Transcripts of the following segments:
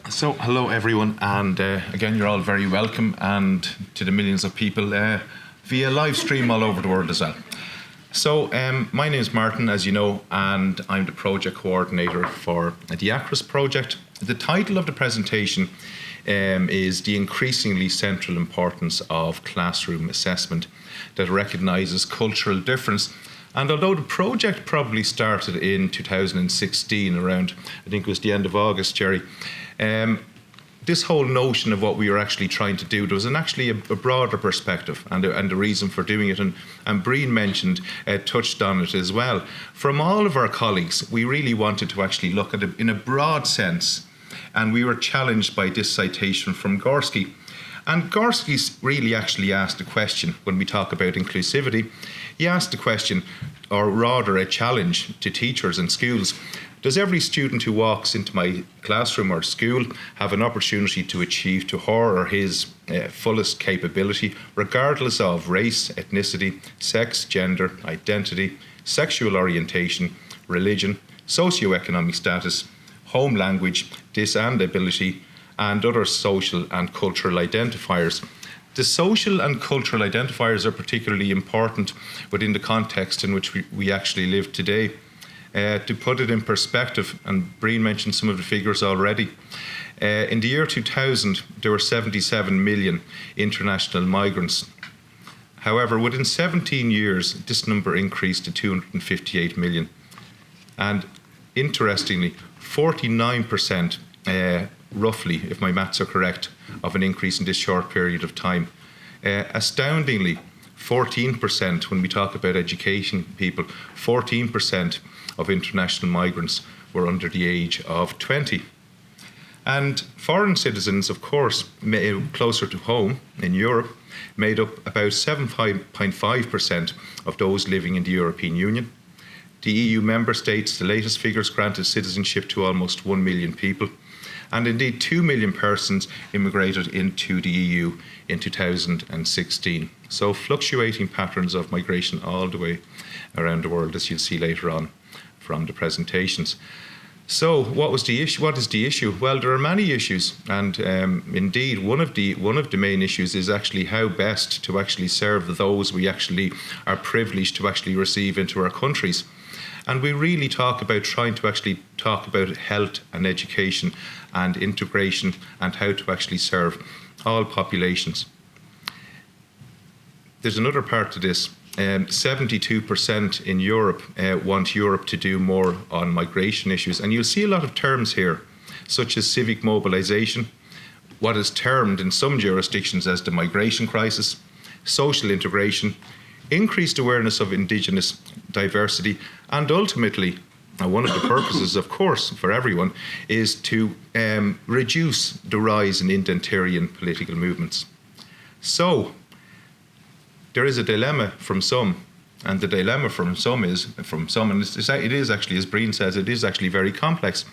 So, hello everyone, and again, you're all very welcome, and to the millions of people via live stream all over the world as well. So, my name is Martin, as you know, and I'm the project coordinator for the ACRIS project. The title of the presentation is The Increasingly Central Importance of Classroom Assessment that recognises cultural difference. And although the project probably started in 2016, around, I think it was the end of August, Jerry, this whole notion of what we were actually trying to do, there was actually a broader perspective and the reason for doing it. And Breen mentioned, touched on it as well. From all of our colleagues, we really wanted to actually look at it in a broad sense. And we were challenged by this citation from Gorski. And Gorski really actually asked a question when we talk about inclusivity. He asked a question, or rather a challenge to teachers and schools. Does every student who walks into my classroom or school have an opportunity to achieve to her or his fullest capability, regardless of race, ethnicity, sex, gender, identity, sexual orientation, religion, socioeconomic status, home language, dis and ability, and other social and cultural identifiers? The social and cultural identifiers are particularly important within the context in which we actually live today. To put it in perspective, and Breen mentioned some of the figures already, in the year 2000, there were 77 million international migrants. However, within 17 years, this number increased to 258 million. And interestingly, 49%, roughly, if my maths are correct, of an increase in this short period of time. Astoundingly, 14%, when we talk about education people, 14% of international migrants were under the age of 20. And foreign citizens, of course, closer to home in Europe, made up about 7.5% of those living in the European Union. The EU member states, the latest figures, granted citizenship to almost 1 million people. And indeed, 2 million persons immigrated into the EU in 2016. So fluctuating patterns of migration all the way around the world, as you'll see later on from the presentations. So what was the issue? What is the issue? Well, there are many issues, and indeed one of the main issues is actually how best to actually serve those we actually are privileged to actually receive into our countries. And we really talk about trying to actually talk about health and education and integration and how to actually serve all populations. There's another part to this. 72% in Europe want Europe to do more on migration issues. And you'll see a lot of terms here, such as civic mobilization, what is termed in some jurisdictions as the migration crisis, social integration, increased awareness of Indigenous diversity, and ultimately, one of the purposes, of course, for everyone, is to reduce the rise in identarian political movements. So, there is a dilemma from some, and the dilemma from some, and it is actually, as Breen says, it is actually very complex,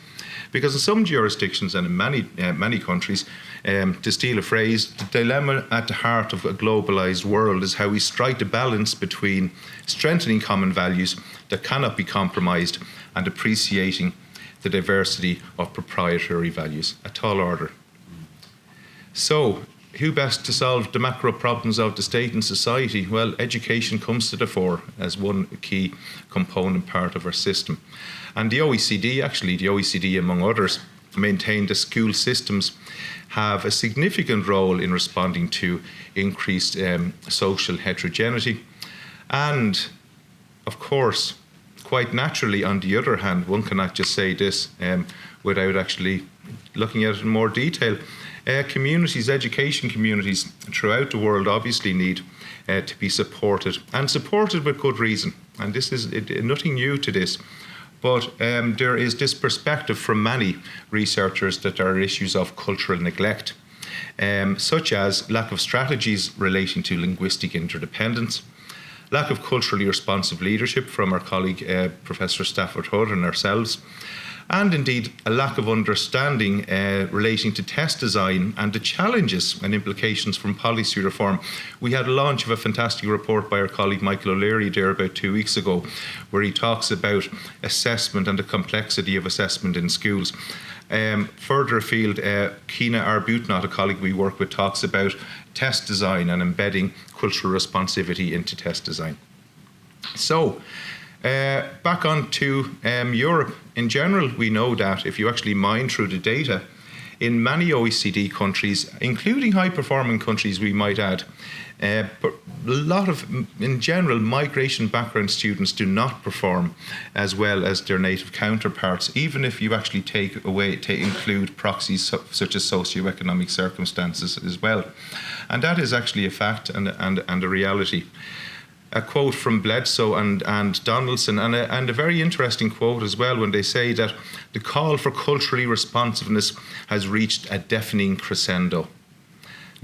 because in some jurisdictions and in many countries, to steal a phrase, the dilemma at the heart of a globalized world is how we strike the balance between strengthening common values that cannot be compromised and appreciating the diversity of proprietary values, a tall order. So, who best to solve the macro problems of the state and society? Well, education comes to the fore as one key component part of our system. And the OECD among others, maintain that school systems have a significant role in responding to increased social heterogeneity. And, of course, quite naturally, on the other hand, one cannot just say this without actually looking at it in more detail. Communities, education communities throughout the world obviously need to be supported, and supported with good reason. And this is nothing new to this. But there is this perspective from many researchers that there are issues of cultural neglect, such as lack of strategies relating to linguistic interdependence, lack of culturally responsive leadership from our colleague Professor Stafford Hood and ourselves, and indeed a lack of understanding relating to test design and the challenges and implications from policy reform. We had a launch of a fantastic report by our colleague Michael O'Leary there about 2 weeks ago, where he talks about assessment and the complexity of assessment in schools. Further afield, Keena Arbuthnot, a colleague we work with, talks about test design and embedding cultural responsivity into test design. So, back on to Europe. In general, we know that if you actually mine through the data, in many OECD countries, including high-performing countries, we might add, but a lot of, in general, migration background students do not perform as well as their native counterparts, even if you actually include proxies such as socioeconomic circumstances as well. And that is actually a fact and a reality. A quote from Bledsoe and Donaldson, and a very interesting quote as well, when they say that the call for culturally responsiveness has reached a deafening crescendo.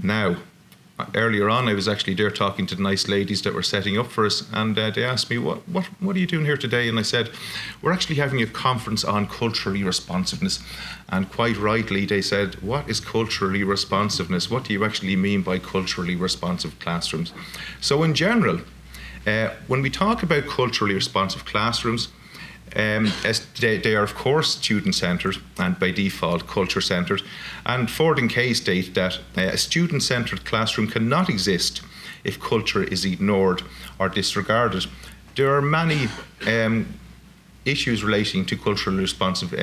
Now, earlier on, I was actually there talking to the nice ladies that were setting up for us, and they asked me, what are you doing here today? And I said, we're actually having a conference on culturally responsiveness. And quite rightly, they said, what is culturally responsiveness? What do you actually mean by culturally responsive classrooms? So in general, when we talk about culturally responsive classrooms, as they are of course student-centred and by default culture-centred, and Ford and Kay state that a student-centred classroom cannot exist if culture is ignored or disregarded. There are many issues relating to culturally responsive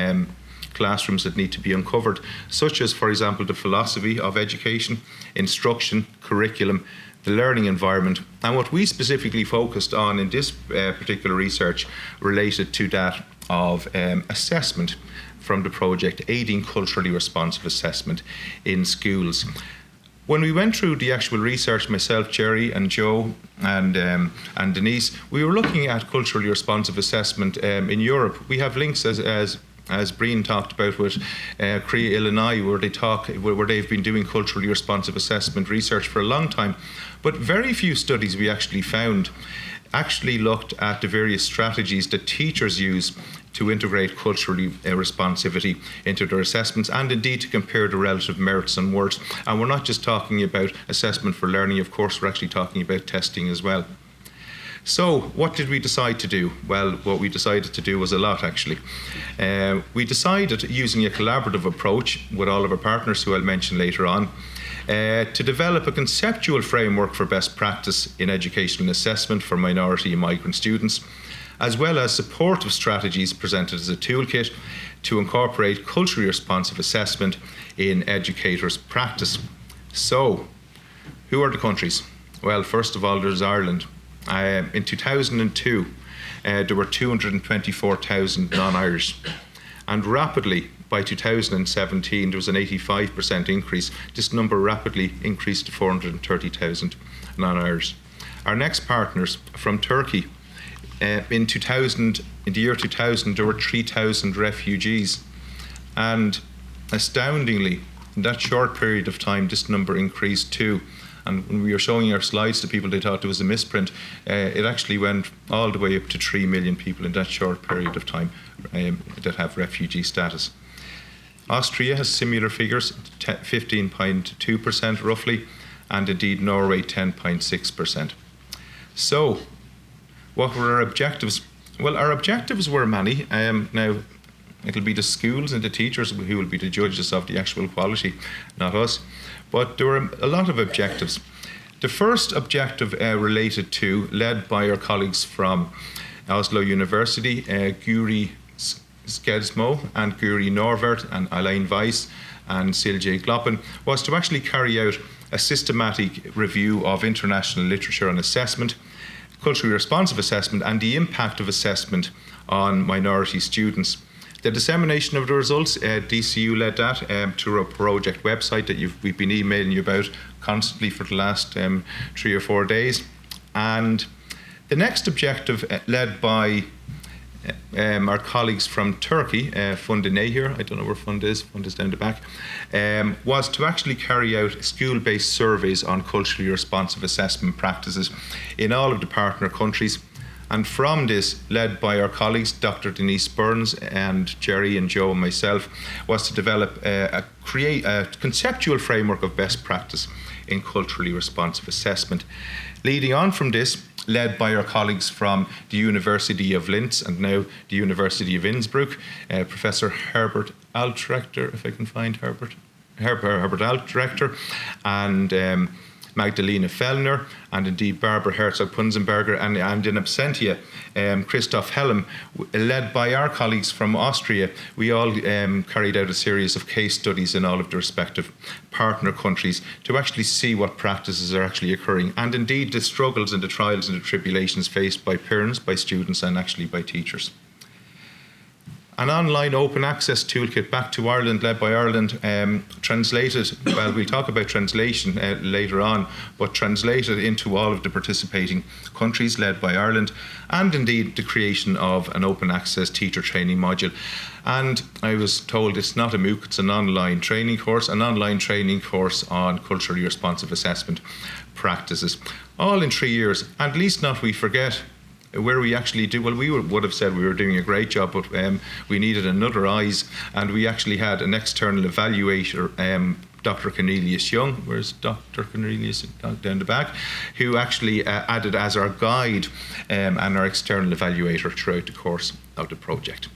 classrooms that need to be uncovered, such as, for example, the philosophy of education, instruction, curriculum, the learning environment. And what we specifically focused on in this particular research related to that of assessment from the project, aiding culturally responsive assessment in schools. When we went through the actual research, myself, Jerry and Joe and Denise, we were looking at culturally responsive assessment in Europe. We have links as Breen talked about with CREA Illinois, where they've been doing culturally responsive assessment research for a long time. But very few studies we actually found actually looked at the various strategies that teachers use to integrate culturally responsivity into their assessments, and indeed to compare the relative merits and worth. And we're not just talking about assessment for learning, of course, we're actually talking about testing as well. So what did we decide to do? Well, what we decided to do was a lot, actually. We decided, using a collaborative approach with all of our partners, who I'll mention later on, to develop a conceptual framework for best practice in educational assessment for minority and migrant students, as well as supportive strategies presented as a toolkit to incorporate culturally responsive assessment in educators' practice. So, who are the countries? Well, first of all, there's Ireland. In 2002, there were 224,000 non-Irish, and rapidly by 2017 there was an 85% increase. This number rapidly increased to 430,000 non-Irish. Our next partners from Turkey, in the year 2000, there were 3,000 refugees, and astoundingly, in that short period of time, this number increased too. And when we were showing our slides to people, they thought there was a misprint. It actually went all the way up to 3 million people in that short period of time that have refugee status. Austria has similar figures, 15.2% roughly, and indeed Norway 10.6%. So, what were our objectives? Well, our objectives were many. Now, it'll be the schools and the teachers who will be the judges of the actual quality, not us. But there were a lot of objectives. The first objective related to, led by our colleagues from Oslo University, Guri Skedsmo and Guri Norvert and Alain Weiss and Silje Gloppen, was to actually carry out a systematic review of international literature on assessment, culturally responsive assessment, and the impact of assessment on minority students. The dissemination of the results, DCU led that through a project website that we've been emailing you about constantly for the last 3 or 4 days. And the next objective, led by our colleagues from Turkey, Funda Nehir, I don't know where Funda is down the back, was to actually carry out school-based surveys on culturally responsive assessment practices in all of the partner countries. And from this, led by our colleagues, Dr. Denise Burns and Jerry and Joe and myself, was to develop create a conceptual framework of best practice in culturally responsive assessment. Leading on from this, led by our colleagues from the University of Linz and now the University of Innsbruck, Professor Herbert Alt Director, if I can find Herbert Alt Director, and Magdalena Fellner, and indeed Barbara Herzog-Punzenberger, and in absentia, Christoph Helm, led by our colleagues from Austria. We all carried out a series of case studies in all of the respective partner countries to actually see what practices are actually occurring, and indeed the struggles and the trials and the tribulations faced by parents, by students, and actually by teachers. An online open access toolkit, Back to Ireland, led by Ireland, translated, well, we'll talk about translation later on, but translated into all of the participating countries, led by Ireland, and indeed the creation of an open access teacher training module. And I was told it's not a MOOC, it's an online training course on culturally responsive assessment practices, all in 3 years. And least not we forget where we actually do, well, we would have said we were doing a great job, but we needed another eyes, and we actually had an external evaluator, Dr. Cornelius Young, where's Dr. Cornelius down the back, who actually added as our guide and our external evaluator throughout the course of the project.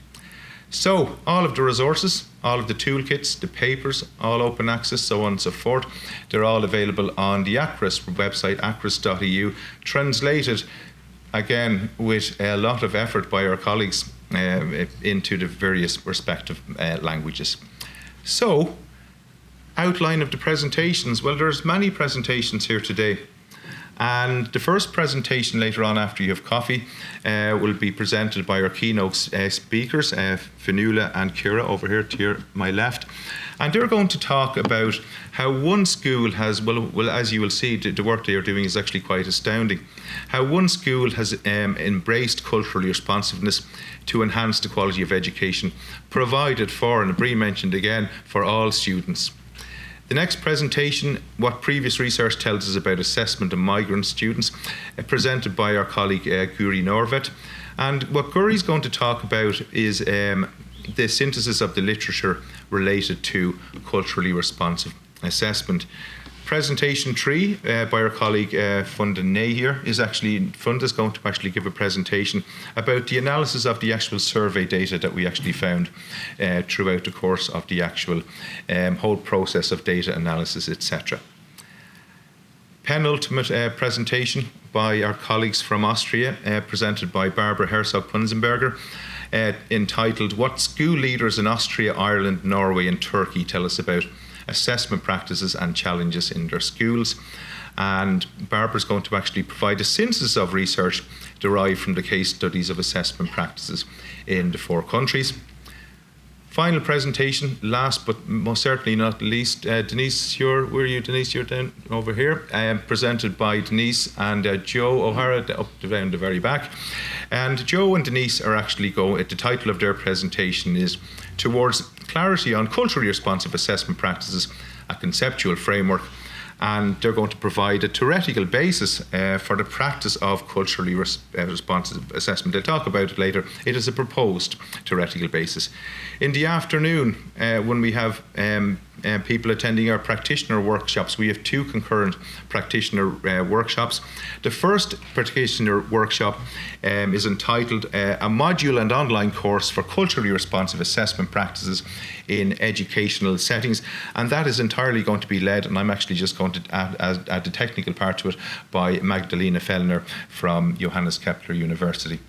So all of the resources, all of the toolkits, the papers, all open access, so on and so forth, they're all available on the ACRIS website, acris.eu, translated again with a lot of effort by our colleagues into the various respective languages. So, outline of the presentations. Well, there's many presentations here today. And the first presentation later on after you have coffee will be presented by our keynote speakers, Fionnuala and Ciara over here to my left. And they're going to talk about how one school has, well, as you will see, the work they are doing is actually quite astounding. How one school has embraced cultural responsiveness to enhance the quality of education provided for, and Brie mentioned again, for all students. The next presentation, what previous research tells us about assessment of migrant students, presented by our colleague Guri Norvet. And what Guri's going to talk about is the synthesis of the literature related to culturally responsive assessment. Presentation 3 by our colleague Funda Nahir is actually, Funda's going to actually give a presentation about the analysis of the actual survey data that we actually found throughout the course of the actual whole process of data analysis, etc. Penultimate presentation by our colleagues from Austria, presented by Barbara Herzog-Punzenberger, entitled What School Leaders in Austria, Ireland, Norway and Turkey Tell Us About Assessment Practices and Challenges in Their Schools. And Barbara's going to actually provide a synthesis of research derived from the case studies of assessment practices in the 4 countries. Final presentation, last but most certainly not least, Denise, where are you, Denise? You're down over here. Presented by Denise and Joe O'Hara, up down the very back. And Joe and Denise are actually the title of their presentation is Towards Clarity on Culturally Responsive Assessment Practices, a Conceptual Framework. And they're going to provide a theoretical basis for the practice of culturally responsive assessment. They'll talk about it later. It is a proposed theoretical basis. In the afternoon, when we have people attending our practitioner workshops, we have 2 concurrent practitioner workshops. The first practitioner workshop is entitled A Module and Online Course for Culturally Responsive Assessment Practices in Educational Settings, and that is entirely going to be led, and I'm actually just going to add the technical part to it, by Magdalena Fellner from Johannes Kepler University.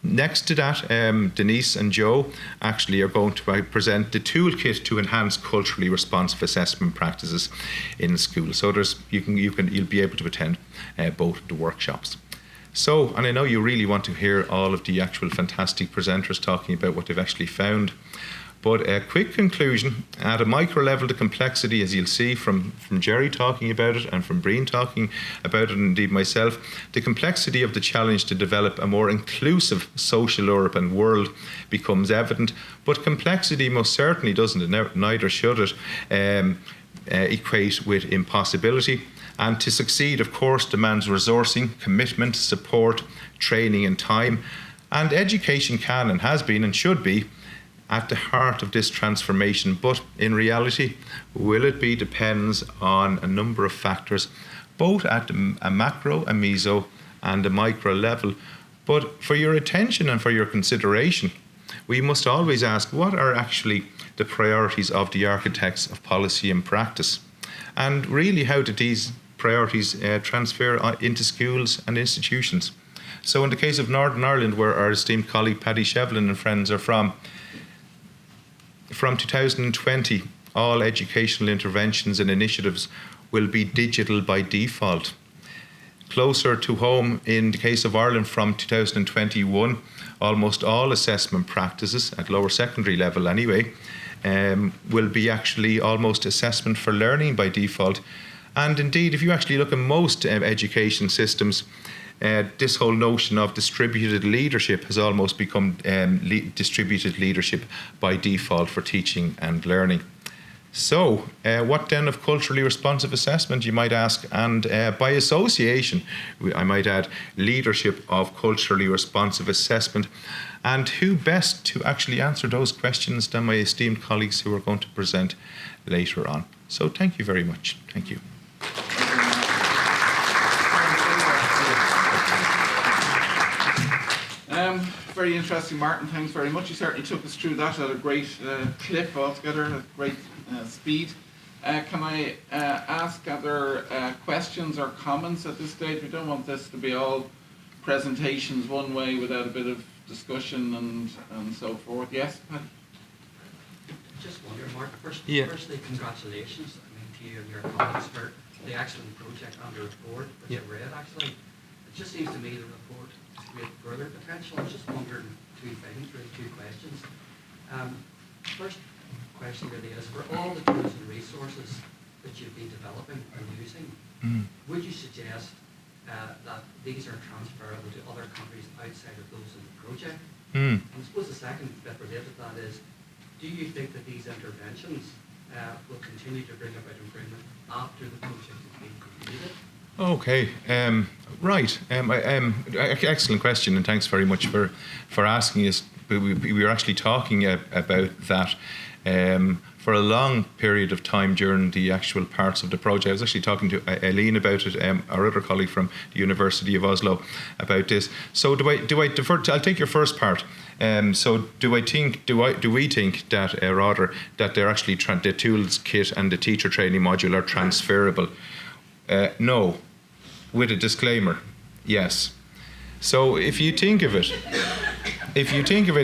Next to that, Denise and Joe actually are going to present the toolkit to enhance culturally responsive assessment practices in schools. So you'll be able to attend both the workshops. So, and I know you really want to hear all of the actual fantastic presenters talking about what they've actually found. But a quick conclusion, at a micro level, the complexity, as you'll see from Jerry talking about it and from Breen talking about it, and indeed myself, the complexity of the challenge to develop a more inclusive social urban world becomes evident. But complexity most certainly doesn't, and neither should it, equate with impossibility. And to succeed, of course, demands resourcing, commitment, support, training and time. And education can and has been and should be at the heart of this transformation, but in reality, will it be depends on a number of factors, both at a macro, a meso, and a micro level. But for your attention and for your consideration, we must always ask, what are actually the priorities of the architects of policy and practice? And really, how did these priorities transfer into schools and institutions? So in the case of Northern Ireland, where our esteemed colleague Paddy Shevlin and friends are from 2020, all educational interventions and initiatives will be digital by default. Closer to home, in the case of Ireland, from 2021, almost all assessment practices, at lower secondary level anyway, will be actually almost assessment for learning by default. And indeed, if you actually look at most education systems, this whole notion of distributed leadership has almost become distributed leadership by default for teaching and learning. So, what then of culturally responsive assessment, you might ask, and by association, I might add, leadership of culturally responsive assessment. And who best to actually answer those questions than my esteemed colleagues who are going to present later on. So thank you very much. Thank you. Very interesting, Martin. Thanks very much. You certainly took us through that at a great clip altogether, a great speed. Can I ask, are there questions or comments at this stage? We don't want this to be all presentations one way without a bit of discussion and so forth. Yes, Paddy? Just wonder, Mark, firstly, congratulations to you and your colleagues for the excellent project and the report, which I read actually. It just seems to me the report has great further potential. I was just wondering two things, really two questions. First question really is, for all the tools and resources that you've been developing and using, would you suggest that these are transferable to other countries outside of those in the project? And I suppose the second bit related to that is, do you think that these interventions will continue to bring about improvement after the project has been completed? Okay, right. Excellent question, and thanks very much for asking us. We were actually talking about that for a long period of time during the actual parts of the project. I was actually talking to Eileen about it, our other colleague from the University of Oslo, about this. So do I defer? I'll take your first part. So do we think that rather that they're actually the tools kit and the teacher training module are transferable? No, with a disclaimer. Yes. So if you think of it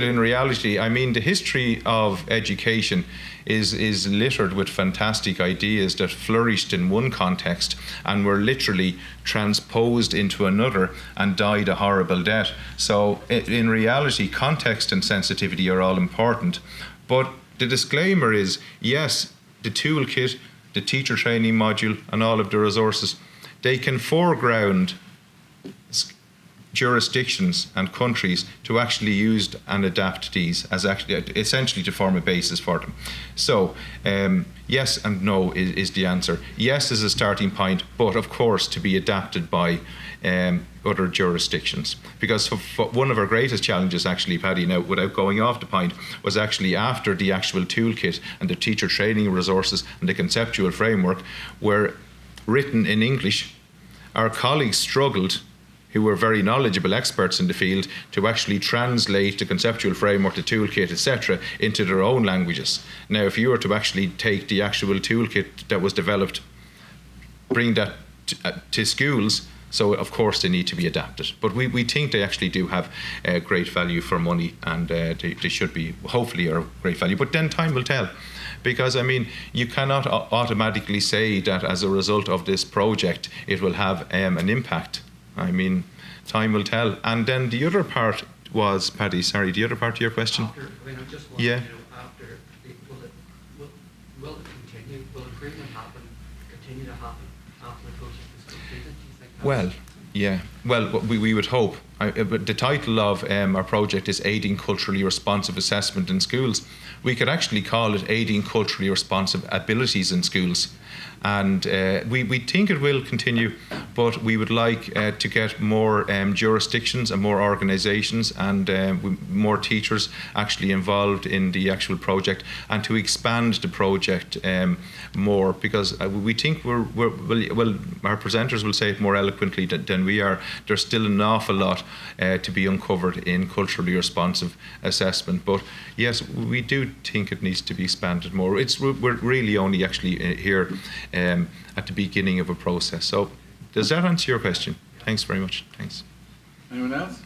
in reality, I mean, the history of education is littered with fantastic ideas that flourished in one context and were literally transposed into another and died a horrible death. So in reality, context and sensitivity are all important. But the disclaimer is, yes, the toolkit, the teacher training module and all of the resources, they can foreground jurisdictions and countries to actually use and adapt these as actually essentially to form a basis for them. So yes and no is the answer. Yes is a starting point, but of course to be adapted by other jurisdictions. Because one of our greatest challenges actually, Paddy, now without going off the point, was actually after the actual toolkit and the teacher training resources and the conceptual framework were written in English, our colleagues struggled, who were very knowledgeable experts in the field, to actually translate the conceptual framework, the toolkit, etc., into their own languages. Now, if you were to actually take the actual toolkit that was developed, bring that to schools, so of course they need to be adapted. But we think they actually do have great value for money, and they should be, hopefully, are of great value. But then time will tell. Because, I mean, you cannot automatically say that as a result of this project, it will have an impact. I mean, time will tell. And then the other part was, Paddy, sorry, the other part of your question? After, I mean, I'm just wondering, yeah. After, will it continue, will improvement continue to happen after the project is completed? Do you think well, yeah. Well, we would hope. The title of our project is Aiding Culturally Responsive Assessment in Schools. We could actually call it Aiding Culturally Responsive Abilities in Schools. And we think it will continue, but we would like to get more jurisdictions and more organisations and more teachers actually involved in the actual project, and to expand the project more, because we think well, our presenters will say it more eloquently than we are. There's still an awful lot to be uncovered in culturally responsive assessment. But yes, we do think it needs to be expanded more. We're really only actually here at the beginning of a process. So does that answer your question? Thanks very much. Thanks. Anyone else?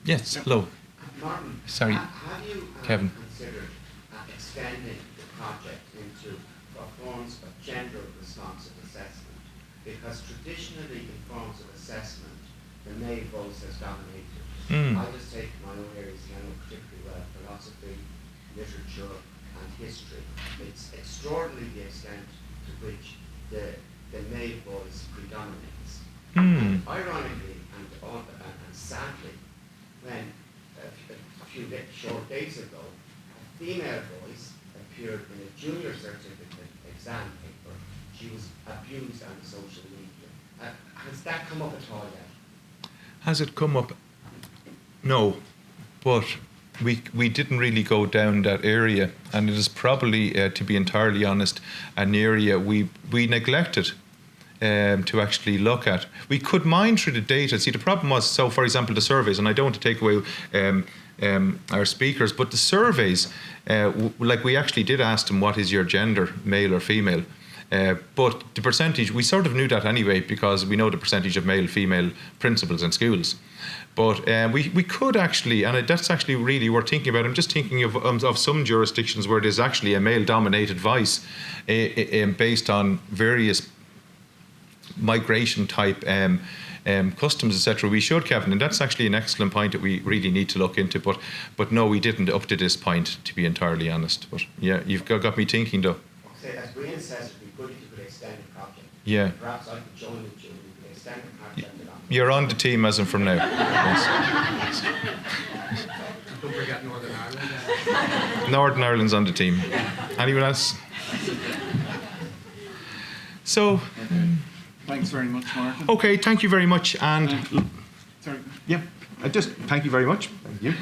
Yes, hello. Martin, Sorry, have you Kevin. considered extending the project into forms of gender responsive assessment? Because traditionally in forms of assessment, the male voice has dominated. I'll just take my own areas, I know particularly well, philosophy, literature, and history. It's extraordinary the extent to which the male voice predominates. And ironically and sadly, when a few short days ago, a female voice appeared in a junior certificate exam paper. She was abused on social media. Has that come up at all yet? Has it come up? No, but we didn't really go down that area, and it is probably, to be entirely honest, an area we neglected to actually look at. We could mine through the data. See, the problem was, so for example, the surveys, and I don't want to take away our speakers, but the surveys, like we actually did ask them, what is your gender, male or female? But the percentage, we sort of knew that anyway, because we know the percentage of male, female principals in schools. But we could actually, and that's actually really worth thinking about. I'm just thinking of some jurisdictions where there's actually a male-dominated voice based on various migration type customs, etc. We should, Kevin, and that's actually an excellent point that we really need to look into. But no, we didn't up to this point, to be entirely honest. But yeah, you've got me thinking though. Okay, as Brian says, it'd be good if you could extend the project. Yeah. Perhaps I could join with you and we could extend the project. You're on the team as of from now. Yes. Don't forget Northern Ireland. Northern Ireland's on the team. Anyone else? So. Thanks very much, Martin. Okay, thank you very much. And Sorry. yeah, just thank you very much. Thank you.